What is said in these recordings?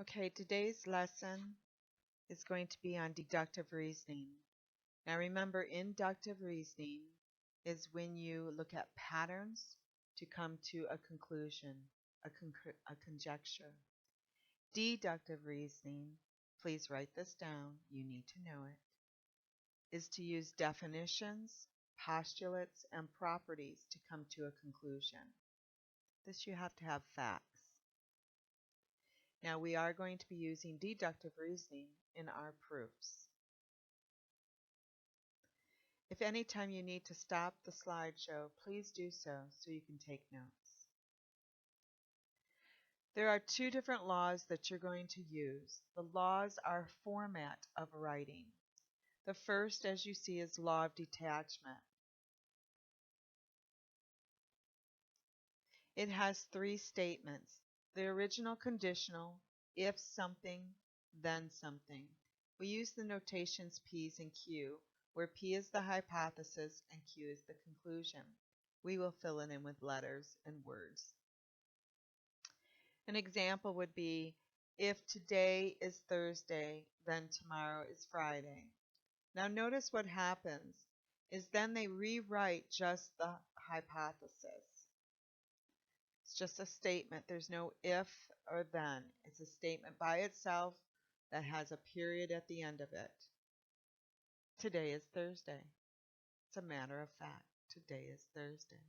Okay, today's lesson is going to be on deductive reasoning. Now remember, inductive reasoning is when you look at patterns to come to a conclusion, a conjecture. Deductive reasoning, please write this down, you need to know it, is to use definitions, postulates, and properties to come to a conclusion. This you have to have facts. Now we are going to be using deductive reasoning in our proofs. If any time you need to stop the slideshow, please do so you can take notes. There are two different laws that you're going to use. The laws are format of writing. The first, as you see, is law of detachment. It has three statements. The original conditional, if something, then something. We use the notations P's and Q, where P is the hypothesis and Q is the conclusion. We will fill it in with letters and words. An example would be, if today is Thursday, then tomorrow is Friday. Now notice what happens is then they rewrite just the hypothesis. It's just a statement. There's no if or then. It's a statement by itself that has a period at the end of it. Today is Thursday. It's a matter of fact. Today is Thursday.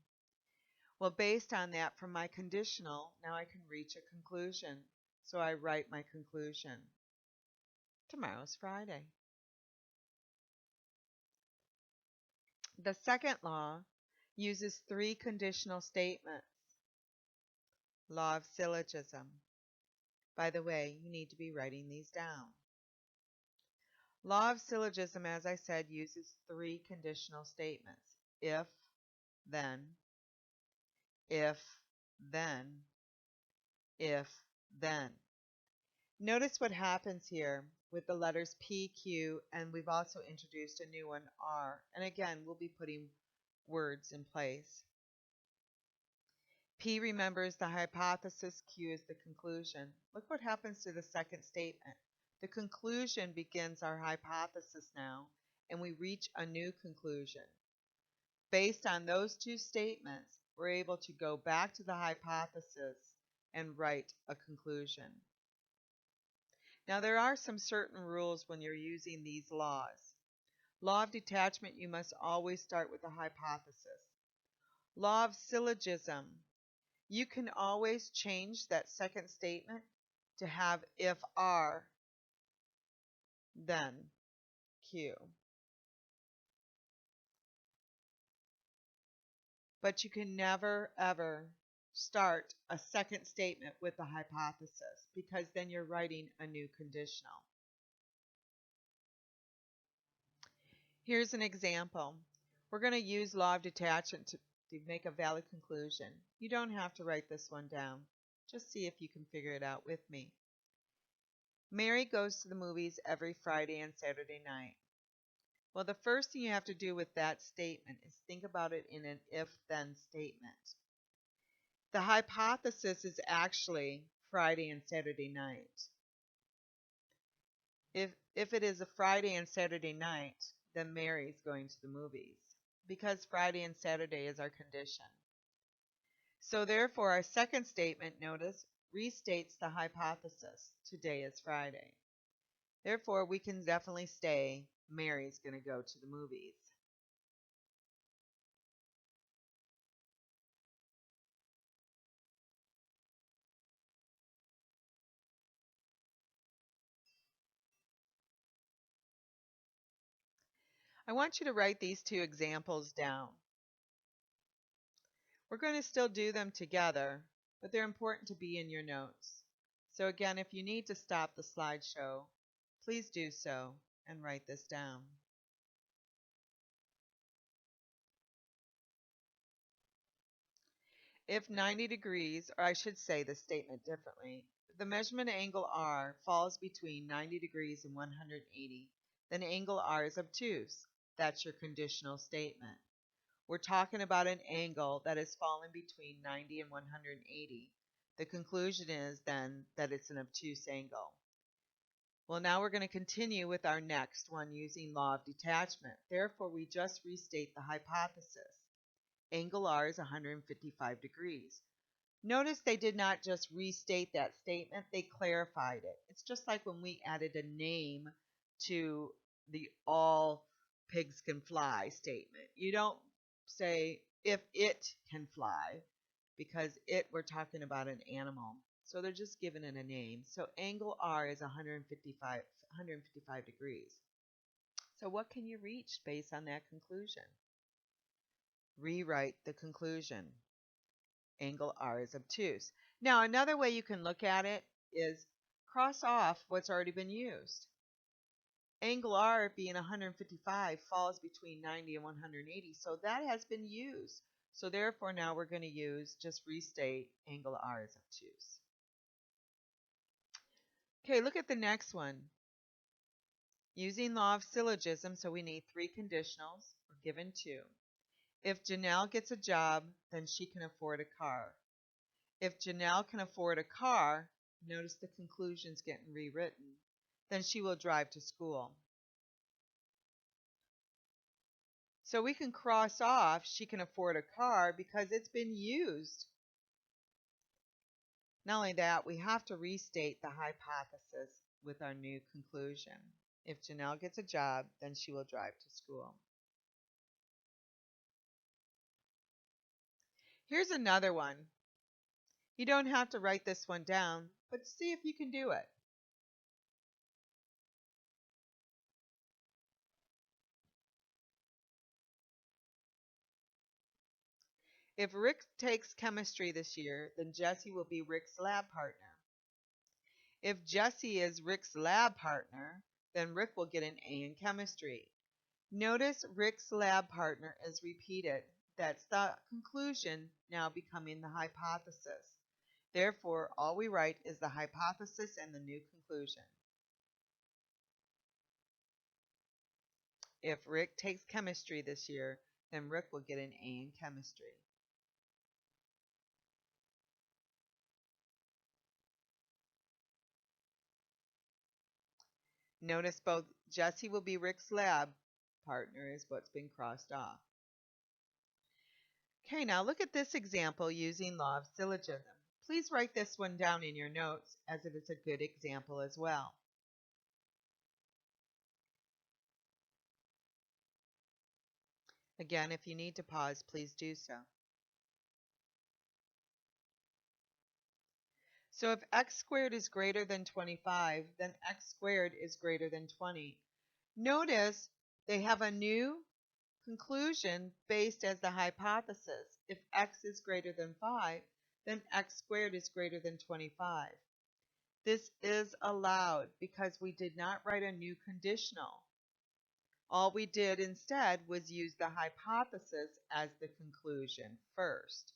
Well, based on that, from my conditional, now I can reach a conclusion. So I write my conclusion. Tomorrow's Friday. The second law uses three conditional statements. Law of syllogism. By the way, you need to be writing these down. Law of syllogism, as I said, uses three conditional statements. If, then, if, then, if, then. Notice what happens here with the letters P, Q, and we've also introduced a new one, R. And again, we'll be putting words in place. P remembers the hypothesis, Q is the conclusion. Look what happens to the second statement. The conclusion begins our hypothesis now, and we reach a new conclusion. Based on those two statements, we're able to go back to the hypothesis and write a conclusion. Now there are some certain rules when you're using these laws. Law of detachment, you must always start with a hypothesis. Law of syllogism, you can always change that second statement to have if R, then Q. But you can never, ever start a second statement with a hypothesis because then you're writing a new conditional. Here's an example. We're going to use law of detachment to make a valid conclusion. You don't have to write this one down. Just see if you can figure it out with me. Mary goes to the movies every Friday and Saturday night. Well, the first thing you have to do with that statement is think about it in an if-then statement. The hypothesis is actually Friday and Saturday night. If it is a Friday and Saturday night, then Mary's going to the movies because Friday and Saturday is our condition. So therefore, our second statement, notice, restates the hypothesis. Today is Friday. Therefore, we can definitely say Mary's going to go to the movies. I want you to write these two examples down. We're going to still do them together, but they're important to be in your notes. So again, if you need to stop the slideshow, please do so and write this down. If 90 degrees, or I should say the statement differently, if the measurement angle R falls between 90 degrees and 180, then angle R is obtuse. That's your conditional statement. We're talking about an angle that is falling between 90 and 180. The conclusion is then that it's an obtuse angle. Well, now we're going to continue with our next one using law of detachment. Therefore, we just restate the hypothesis. Angle R is 155 degrees. Notice they did not just restate that statement, they clarified it. It's just like when we added a name to the all pigs can fly statement. You don't say if it can fly, because we're talking about an animal. So they're just giving it a name. So angle R is 155 degrees. So what can you reach based on that conclusion? Rewrite the conclusion. Angle R is obtuse. Now, another way you can look at it is cross off what's already been used. Angle R being 155 falls between 90 and 180, so that has been used. So therefore, now we're going to just restate angle R is obtuse. Okay, look at the next one. Using law of syllogism, so we need 3 conditionals. We're given 2. If Janelle gets a job, then she can afford a car. If Janelle can afford a car, notice the conclusion's getting rewritten, then she will drive to school. So we can cross off she can afford a car because it's been used. Not only that, we have to restate the hypothesis with our new conclusion. If Janelle gets a job, then she will drive to school. Here's another one. You don't have to write this one down, but see if you can do it. If Rick takes chemistry this year, then Jesse will be Rick's lab partner. If Jesse is Rick's lab partner, then Rick will get an A in chemistry. Notice Rick's lab partner is repeated. That's the conclusion now becoming the hypothesis. Therefore, all we write is the hypothesis and the new conclusion. If Rick takes chemistry this year, then Rick will get an A in chemistry. Notice both Jesse will be Rick's lab partner is what's been crossed off. Okay, now look at this example using law of syllogism. Please write this one down in your notes as it is a good example as well. Again, if you need to pause, please do so. So if x squared is greater than 25, then x squared is greater than 20. Notice they have a new conclusion based as the hypothesis. If x is greater than 5, then x squared is greater than 25. This is allowed because we did not write a new conditional. All we did instead was use the hypothesis as the conclusion first.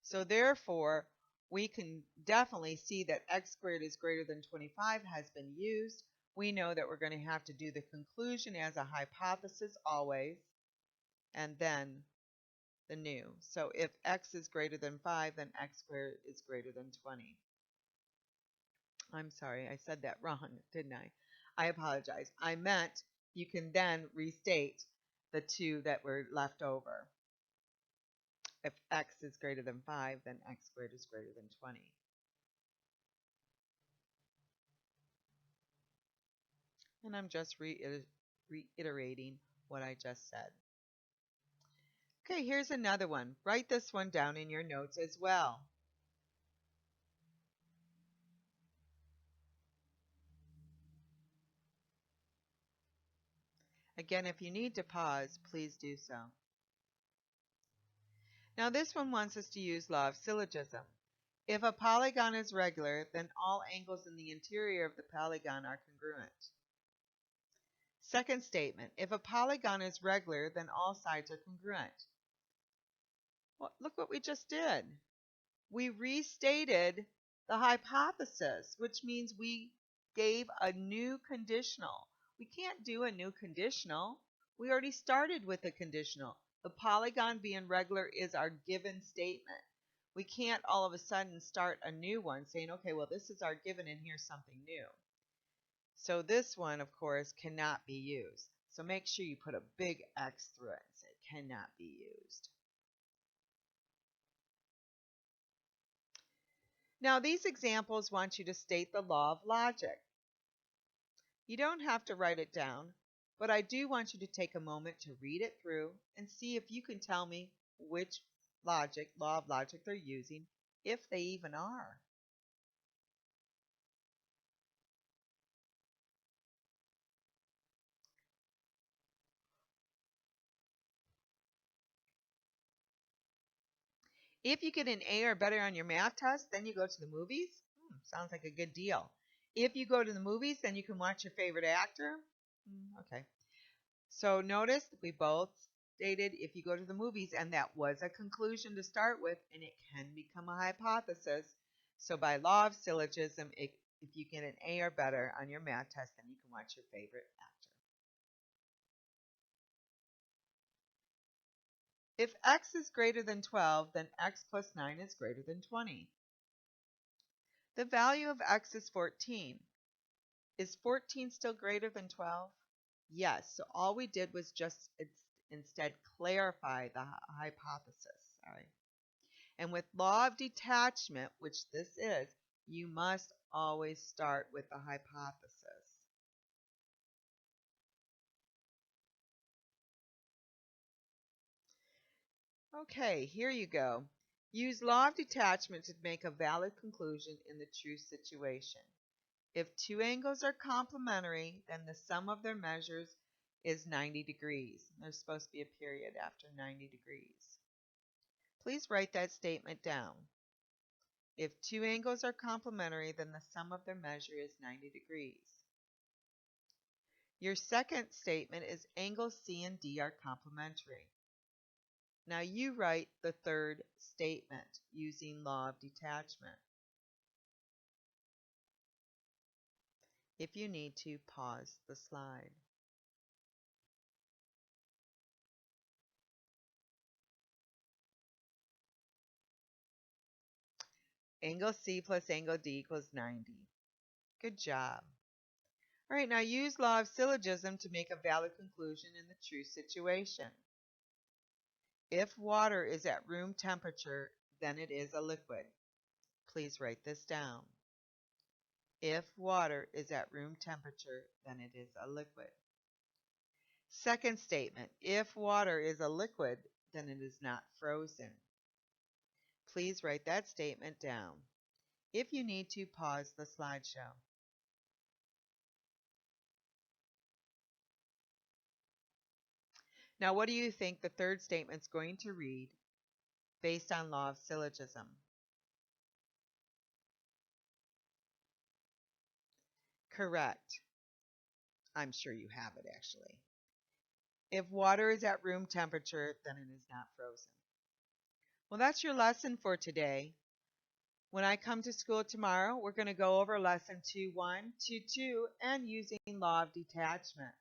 So therefore, we can definitely see that x squared is greater than 25 has been used. We know that we're going to have to do the conclusion as a hypothesis always, and then the new. So if x is greater than 5, then x squared is greater than 20. I'm sorry, I said that wrong, didn't I? I apologize. I meant you can then restate the 2 that were left over. If x is greater than 5, then x squared is greater than 20. And I'm just reiterating what I just said. Okay, here's another one. Write this one down in your notes as well. Again, if you need to pause, please do so. Now this one wants us to use law of syllogism. If a polygon is regular, then all angles in the interior of the polygon are congruent. Second statement, if a polygon is regular, then all sides are congruent. Well, look what we just did. We restated the hypothesis, which means we gave a new conditional. We can't do a new conditional. We already started with a conditional. The polygon being regular is our given statement. We can't all of a sudden start a new one saying, okay, well, this is our given and here's something new. So this one, of course, cannot be used. So make sure you put a big X through it and say cannot be used. Now these examples want you to state the law of logic. You don't have to write it down, but I do want you to take a moment to read it through and see if you can tell me which law of logic they're using, if they even are. If you get an A or better on your math test, then you go to the movies. Sounds like a good deal. If you go to the movies, then you can watch your favorite actor. Okay. So notice we both stated if you go to the movies, and that was a conclusion to start with, and it can become a hypothesis. So by law of syllogism, if you get an A or better on your math test, then you can watch your favorite actor. If x is greater than 12, then x plus 9 is greater than 20. The value of x is 14. Is 14 still greater than 12? Yes, so all we did was just instead clarify the hypothesis. Sorry. And with law of detachment, which this is, you must always start with the hypothesis. Okay, here you go. Use law of detachment to make a valid conclusion in the true situation. If two angles are complementary, then the sum of their measures is 90 degrees. There's supposed to be a period after 90 degrees. Please write that statement down. If two angles are complementary, then the sum of their measure is 90 degrees. Your second statement is angles C and D are complementary. Now you write the third statement using law of detachment. If you need to, pause the slide. Angle C plus angle D equals 90. Good job. All right, now use law of syllogism to make a valid conclusion in the true situation. If water is at room temperature, then it is a liquid. Please write this down. If water is at room temperature, then it is a liquid. Second statement, if water is a liquid, then it is not frozen. Please write that statement down. If you need to, pause the slideshow. Now, what do you think the third statement is going to read based on law of syllogism? Correct. I'm sure you have it actually. If water is at room temperature, then it is not frozen. Well, that's your lesson for today. When I come to school tomorrow, we're going to go over lesson 2.1, 2.2, and using law of detachment.